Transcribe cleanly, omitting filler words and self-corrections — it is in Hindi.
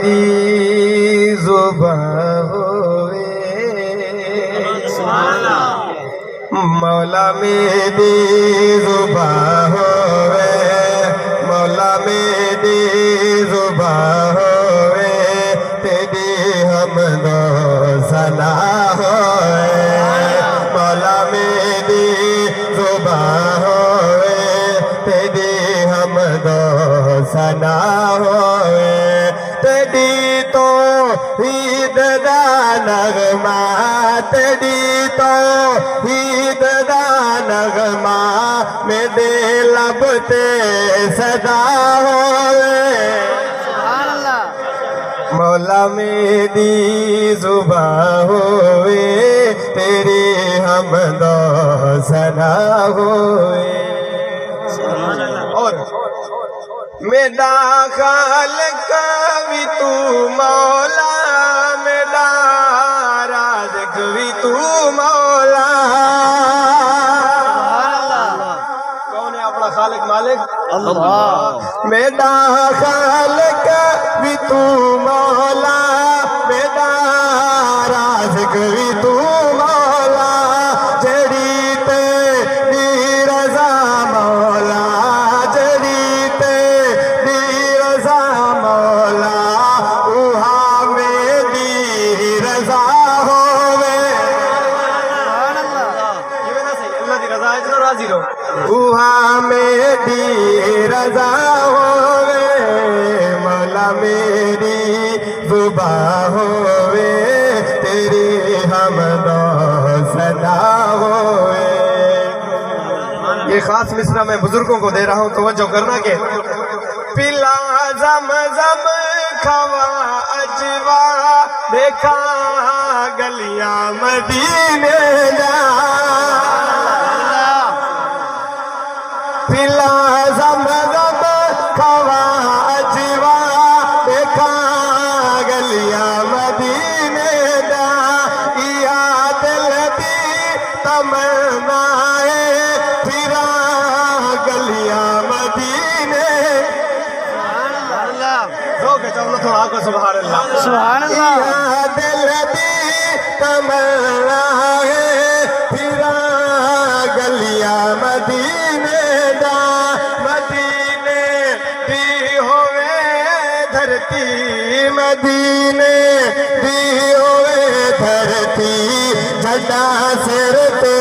दी जुबां होवे, मौला मेरी जुबां होवे, मौला मेरी जुबां होवे, तेरी हमदो सना होवे, मौला मेरी जुबां होवे, तेरी हमदो सना होवे, तेरी तो ईद दा नगमा, तेरी तो ईद दा नगमा, मेरे लब ते सदा होवे, मौला मेरी जुबां होवे, तेरी हमदो सना होवे। और मेरा खालिक भी तू मौला, मेरा राज़िक़ भी तू मौला। कौन है अपना खालिक मालिक? अल्लाह। मेरा खालिक भी तू मौला, मेरा राज़िक़ भी तू मौला, जड़ी तेरी रज़ा मौला, जड़ी तेरी रज़ा मौला, उहा मेरी रज़ा होवे, अल्लाह दी रज़ा है तो राज़ी रहो, उहा मेरी रज़ा होवे, मौला मेरी जुबां होवे, तेरी हमदो सना होवे। ये खास मिसरा मैं बुजुर्गों को दे रहा हूँ, तवज्जो करना के पिला ज़म-ज़म खवा अजवा, देखा गलियां मदीने जा, पिला ज़म-ज़म खवा अजवा, देखा गलियां मदीने जा, या दिल दी तमन्नाए, फिरा गलियां मदीने। थोड़ा आगे सुभान अल्लाह, सुभान अल्लाह। या दिल दी तमन्नाए, फिरा गलियां मदीने दा, मदीने दी होवे धरती, मदीने दी होवे धरती, झंडा सिर ते